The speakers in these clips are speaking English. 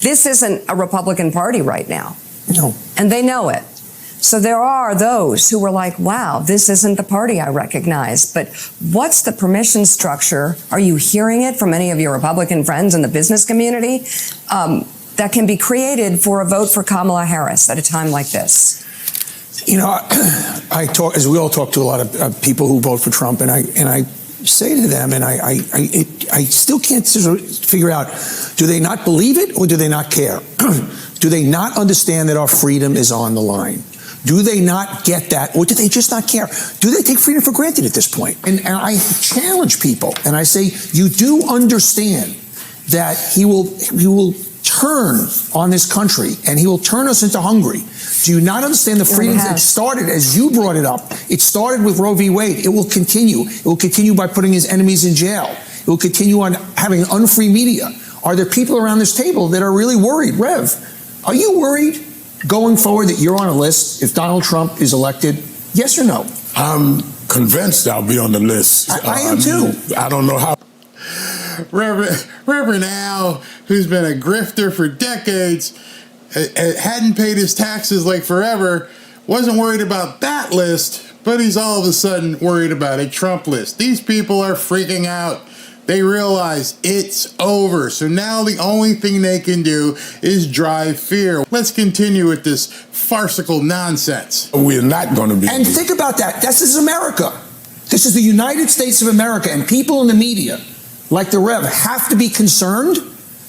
This isn't a Republican Party right now. No. And they know it. So there are those who were like, wow, this isn't the party I recognize. But what's the permission structure? Are you hearing it from any of your Republican friends in the business community that can be created for a vote for Kamala Harris at a time like this? You know, I talk, as we all talk to a lot of people who vote for Trump, and I say to them, and I still can't figure out, do they not believe it or do they not care? Do they not understand that our freedom is on the line? Do they not get that, or do they just not care? Do they take freedom for granted at this point? And I challenge people, and I say, you do understand that he will turn on this country, and he will turn us into Hungary. Do you not understand the freedoms that started, as you brought it up? It started with Roe v. Wade. It will continue. It will continue by putting his enemies in jail. It will continue on having unfree media. Are there people around this table that are really worried? Rev, are you worried going forward that you're on a list if Donald Trump is elected? Yes or no? I'm convinced I'll be on the list. I am too. I don't know how. Reverend Al, who's been a grifter for decades, hadn't paid his taxes like forever, wasn't worried about that list, but he's all of a sudden worried about a Trump list. These people are freaking out. They realize it's over. So now the only thing they can do is drive fear. Let's continue with this farcical nonsense. We're not going to be. And think about that. This is America. This is the United States of America, and people in the media, like the Rev, have to be concerned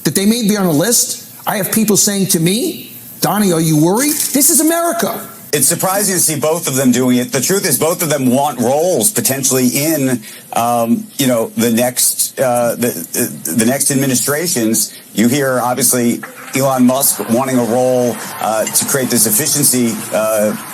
that they may be on a list. I have people saying to me, Donnie, are you worried? This is America. It's surprising to see both of them doing it. The truth is, both of them want roles potentially in, the next administrations. You hear, obviously, Elon Musk wanting a role to create this efficiency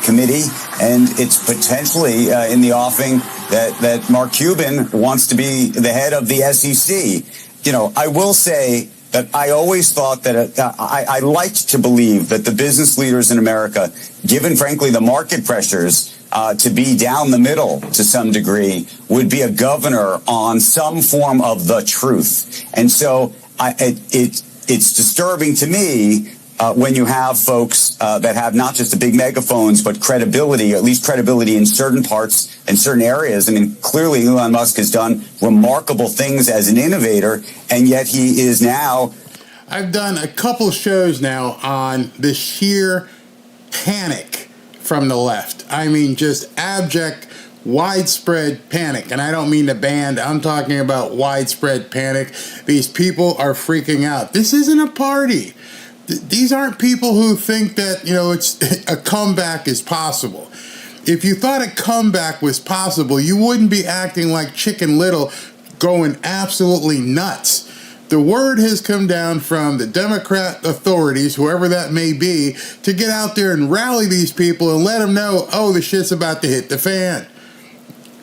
committee, and it's potentially in the offing that Mark Cuban wants to be the head of the SEC. You know, I will say that I always thought that I liked to believe that the business leaders in America, given, frankly, the market pressures to be down the middle to some degree, would be a governor on some form of the truth. And so it's disturbing to me when you have folks that have not just the big megaphones, but credibility, at least credibility in certain parts and certain areas. I mean, clearly Elon Musk has done remarkable things as an innovator, and yet he is now. I've done a couple shows now on the sheer panic from the left. I mean, just abject, widespread panic. And I don't mean the band. I'm talking about widespread panic. These people are freaking out. This isn't a party. These aren't people who think that, it's a comeback is possible. If you thought a comeback was possible, you wouldn't be acting like Chicken Little, going absolutely nuts. The word has come down from the Democrat authorities, whoever that may be, to get out there and rally these people and let them know, oh, the shit's about to hit the fan.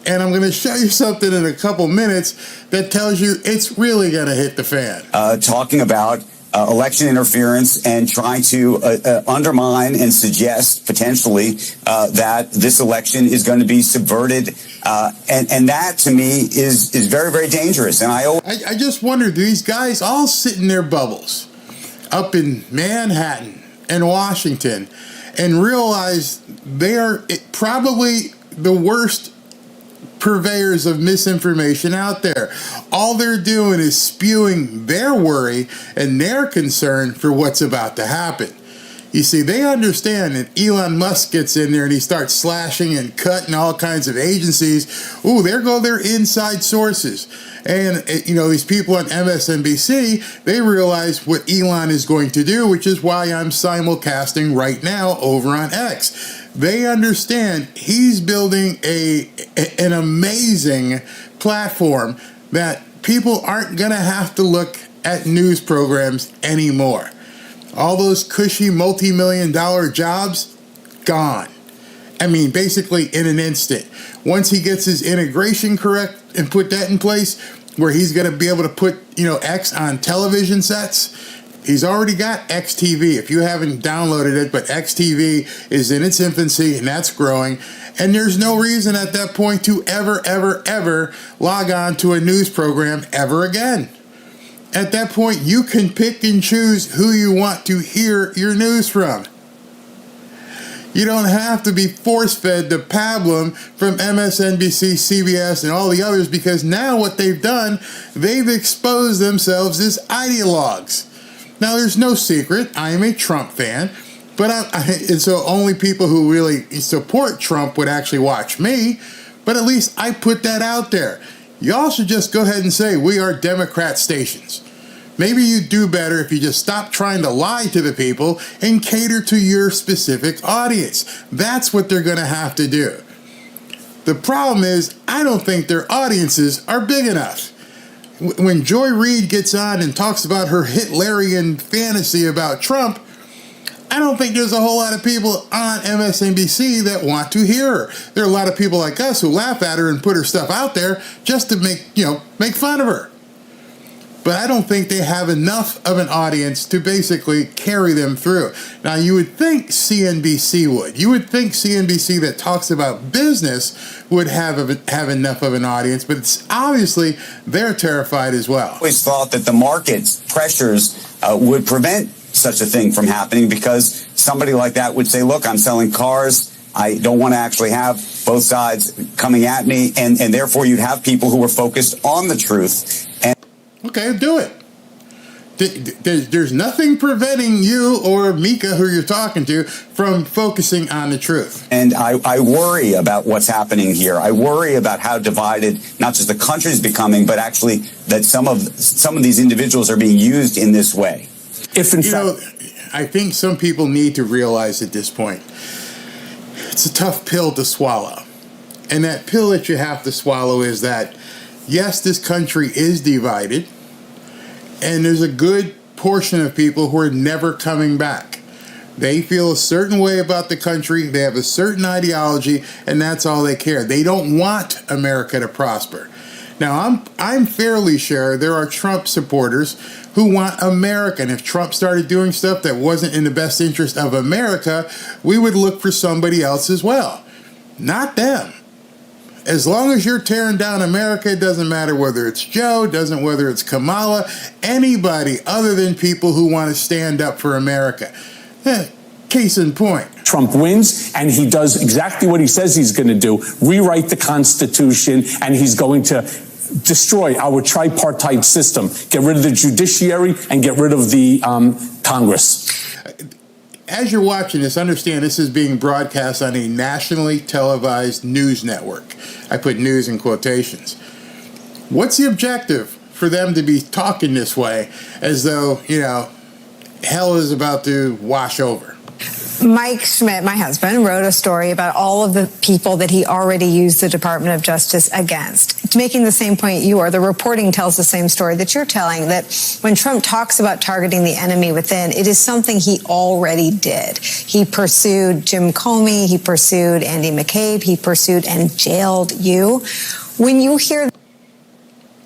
And I'm going to show you something in a couple minutes that tells you it's really going to hit the fan. Talking about election interference and trying to undermine and suggest potentially that this election is going to be subverted. And that, to me, is very, very dangerous. And I just wonder, do these guys all sit in their bubbles up in Manhattan and Washington and realize they are probably the worst purveyors of misinformation out there? All they're doing is spewing their worry and their concern for what's about to happen. You see, they understand that Elon Musk gets in there and he starts slashing and cutting all kinds of agencies. Ooh, there go their inside sources. And, these people on MSNBC, they realize what Elon is going to do, which is why I'm simulcasting right now over on X. They understand he's building an amazing platform that people aren't going to have to look at news programs anymore. All those cushy multi-million-dollar jobs, gone. I mean, basically in an instant. Once he gets his integration correct and put that in place, where he's going to be able to put, X on television sets. He's already got XTV, if you haven't downloaded it, but XTV is in its infancy, and that's growing. And there's no reason at that point to ever log on to a news program ever again. At that point, you can pick and choose who you want to hear your news from. You don't have to be force-fed the pablum from MSNBC, CBS, and all the others, because now what they've done, they've exposed themselves as ideologues. Now, there's no secret. I am a Trump fan, but and so only people who really support Trump would actually watch me, but at least I put that out there. Y'all should just go ahead and say we are Democrat stations. Maybe you'd do better if you just stop trying to lie to the people and cater to your specific audience. That's what they're going to have to do. The problem is, I don't think their audiences are big enough. When Joy Reid gets on and talks about her Hitlerian fantasy about Trump, I don't think there's a whole lot of people on MSNBC that want to hear her. There are a lot of people like us who laugh at her and put her stuff out there just to make fun of her. But I don't think they have enough of an audience to basically carry them through. Now, you would think CNBC would. You would think CNBC that talks about business would have enough of an audience, but it's obviously they're terrified as well. I always thought that the market's pressures would prevent such a thing from happening, because somebody like that would say, look, I'm selling cars. I don't want to actually have both sides coming at me. And therefore, you'd have people who were focused on the truth. Okay, do it. There's nothing preventing you or Mika, who you're talking to, from focusing on the truth. And I worry about what's happening here. I worry about how divided not just the country is becoming, but actually that some of these individuals are being used in this way. If in fact, I think some people need to realize at this point, it's a tough pill to swallow. And that pill that you have to swallow is that, yes, this country is divided, and there's a good portion of people who are never coming back. They feel a certain way about the country, they have a certain ideology, and that's all they care. They don't want America to prosper. Now, I'm fairly sure there are Trump supporters who want America, and if Trump started doing stuff that wasn't in the best interest of America, we would look for somebody else as well. Not them. As long as you're tearing down America, it doesn't matter whether it's Joe, doesn't whether it's Kamala, anybody other than people who want to stand up for America. Case in point. Trump wins, and he does exactly what he says he's going to do, rewrite the Constitution, and he's going to destroy our tripartite system, get rid of the judiciary, and get rid of the Congress. As you're watching this, understand this is being broadcast on a nationally televised news network. I put news in quotations. What's the objective for them to be talking this way, as though, hell is about to wash over? Mike Schmidt, my husband, wrote a story about all of the people that he already used the Department of Justice against. Making the same point you are, the reporting tells the same story that you're telling, that when Trump talks about targeting the enemy within, it is something he already did. He pursued Jim Comey, he pursued Andy McCabe, he pursued and jailed you. When you hear...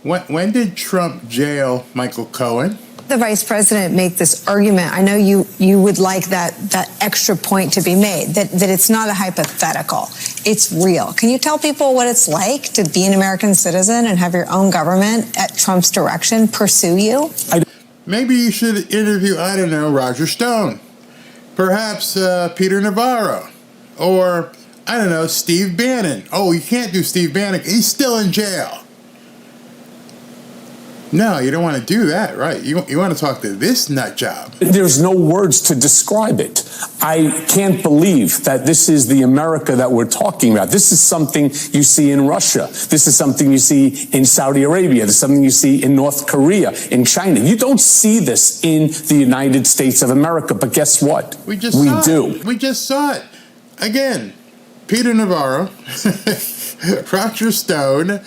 When did Trump jail Michael Cohen? The vice president make this argument, I know you would like that extra point to be made, that it's not a hypothetical, it's real. Can you tell people what it's like to be an American citizen and have your own government at Trump's direction pursue you? Maybe you should interview, I don't know, Roger Stone, perhaps Peter Navarro, or, I don't know, Steve Bannon. Oh, you can't do Steve Bannon, he's still in jail. No, you don't want to do that, right? You want to talk to this nut job. There's no words to describe it. I can't believe that this is the America that we're talking about. This is something you see in Russia. This is something you see in Saudi Arabia. This is something you see in North Korea, in China. You don't see this in the United States of America, but guess what? We do. We just saw it. Again, Peter Navarro, Roger Stone,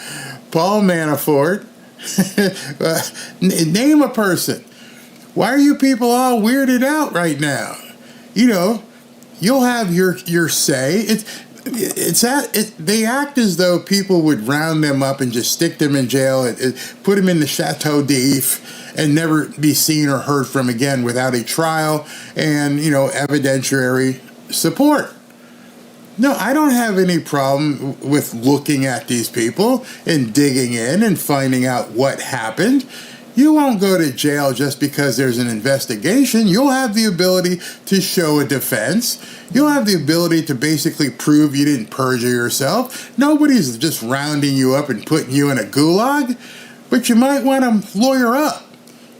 Paul Manafort. Name a person. Why are you people all weirded out right now? You'll have your say. They act as though people would round them up and just stick them in jail, put them in the Chateau d'If, and never be seen or heard from again without a trial and evidentiary support. No, I don't have any problem with looking at these people and digging in and finding out what happened. You won't go to jail just because there's an investigation. You'll have the ability to show a defense. You'll have the ability to basically prove you didn't perjure yourself. Nobody's just rounding you up and putting you in a gulag, but you might want to lawyer up.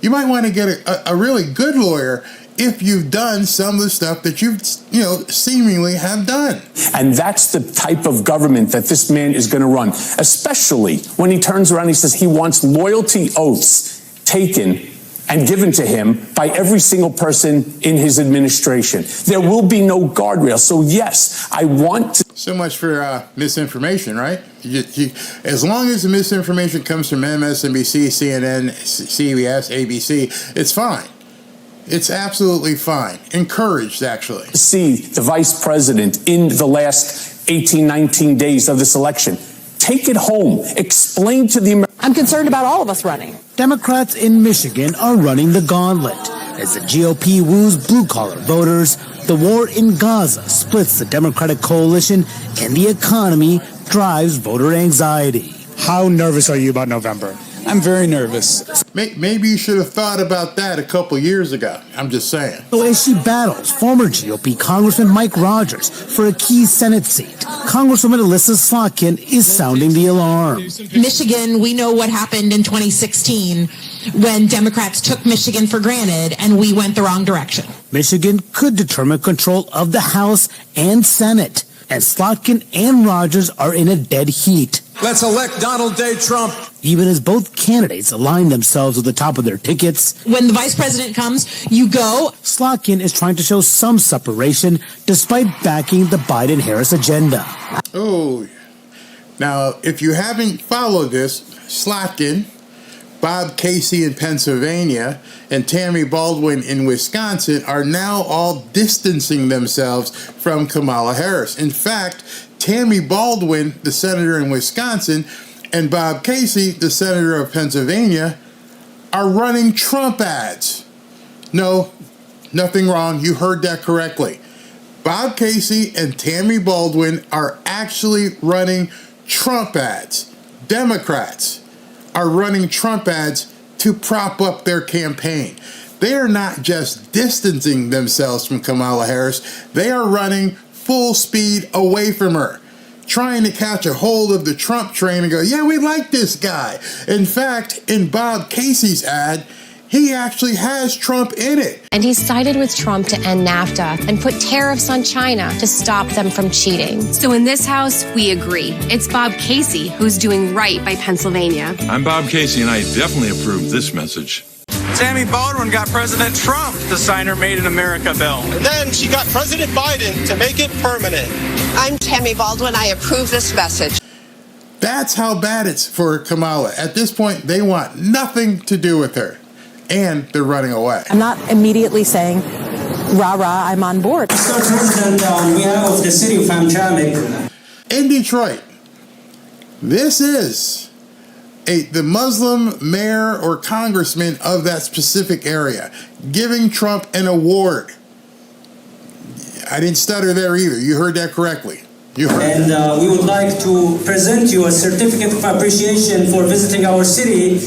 You might want to get a really good lawyer if you've done some of the stuff that you've, seemingly have done. And that's the type of government that this man is going to run, especially when he turns around and he says he wants loyalty oaths taken and given to him by every single person in his administration. There will be no guardrails. So yes, I want to. So much for misinformation, right? As long as the misinformation comes from MSNBC, CNN, CBS, ABC, it's fine. It's absolutely fine. Encouraged, actually. See the vice president in the last 18, 19 days of this election. Take it home. Explain to the American. I'm concerned about all of us running. Democrats in Michigan are running the gauntlet. As the GOP woos blue-collar voters, the war in Gaza splits the Democratic coalition, and the economy drives voter anxiety. How nervous are you about November? I'm very nervous. Maybe you should have thought about that a couple years ago. I'm just saying. So as she battles former GOP Congressman Mike Rogers for a key Senate seat, Congresswoman Alyssa Slotkin is sounding the alarm. Michigan, we know what happened in 2016 when Democrats took Michigan for granted and we went the wrong direction. Michigan could determine control of the House and Senate, and Slotkin and Rogers are in a dead heat. Let's elect Donald J. Trump. Even as both candidates align themselves at the top of their tickets. When the vice president comes, you go. Slotkin is trying to show some separation despite backing the Biden-Harris agenda. Oh, now, if you haven't followed this, Slotkin, Bob Casey in Pennsylvania, and Tammy Baldwin in Wisconsin are now all distancing themselves from Kamala Harris. In fact, Tammy Baldwin, the senator in Wisconsin, and Bob Casey, the senator of Pennsylvania, are running Trump ads. No, nothing wrong. You heard that correctly. Bob Casey and Tammy Baldwin are actually running Trump ads. Democrats are running Trump ads to prop up their campaign. They are not just distancing themselves from Kamala Harris. They are running full speed away from her, trying to catch a hold of the Trump train and go, yeah, we like this guy. In fact, in Bob Casey's ad, he actually has Trump in it. And he sided with Trump to end NAFTA and put tariffs on China to stop them from cheating. So in this House, we agree. It's Bob Casey who's doing right by Pennsylvania. I'm Bob Casey, and I definitely approve this message. Tammy Baldwin got President Trump to sign her Made in America bill. And then she got President Biden to make it permanent. I'm Tammy Baldwin. I approve this message. That's how bad it's for Kamala. At this point, they want nothing to do with her. And they're running away. I'm not immediately saying, rah, rah, I'm on board. Mr. President, on behalf of the city of Hamtramck. In Detroit, this is the Muslim mayor or congressman of that specific area giving Trump an award. I didn't stutter there either. You heard that correctly. You heard and we would like to present you a certificate of appreciation for visiting our city.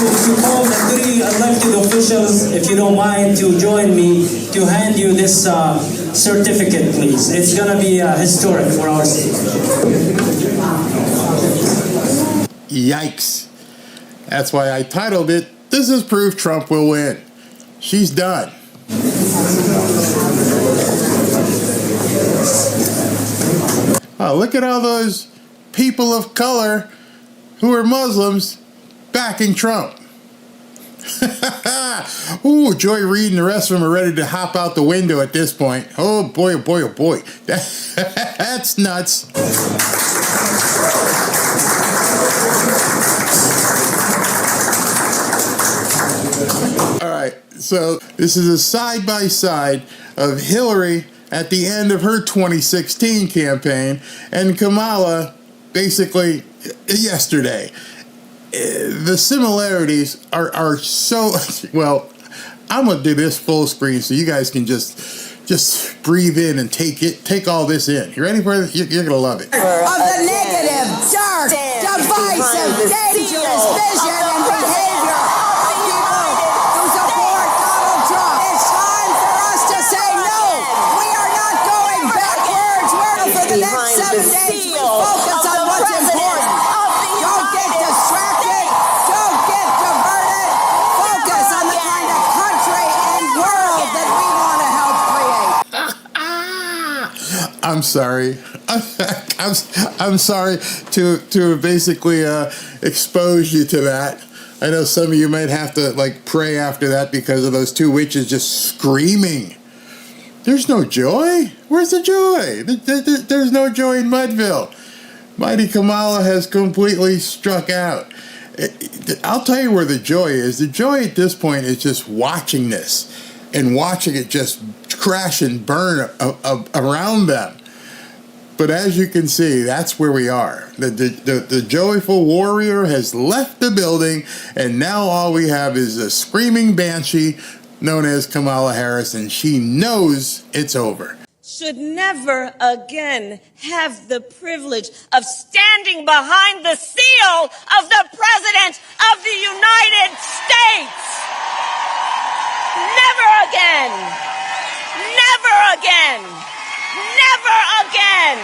To call the three elected officials, if you don't mind, to join me to hand you this certificate, please. It's going to be historic for our city. Yikes. That's why I titled it, This is Proof Trump Will Win. She's done. Oh, look at all those people of color who are Muslims backing Trump. Ooh, Joy Reid and the rest of them are ready to hop out the window at this point. Oh boy, oh boy, oh boy. That's nuts. All right, so this is a side-by-side of Hillary at the end of her 2016 campaign and Kamala basically yesterday. The similarities are so, well, I'm going to do this full screen so you guys can just Just breathe in and take all this in. You ready for it? You're gonna love it. Of the negative, dark, divisive, dangerous vision and behavior of people who support Donald Trump. It's time for us to say no. We are not going backwards. We're for the next 7 days. We focus on what's important. Don't get distracted. Don't get diverted. Focus on the kind of country and world that we want to help create. I'm sorry. I'm sorry to basically expose you to that. I know some of you might have to like pray after that because of those two witches just screaming. There's no joy. Where's the joy? There's no joy in Mudville. Mighty Kamala has completely struck out. I'll tell you where the joy is. The joy at this point is just watching this and watching it just crash and burn around them. But as you can see, that's where we are. The joyful warrior has left the building, and now all we have is a screaming banshee known as Kamala Harris, and she knows it's over. Should never again have the privilege of standing behind the seal of the President of the United States. Never again. Never again. Never again.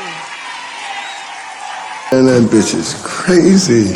And that bitch is crazy.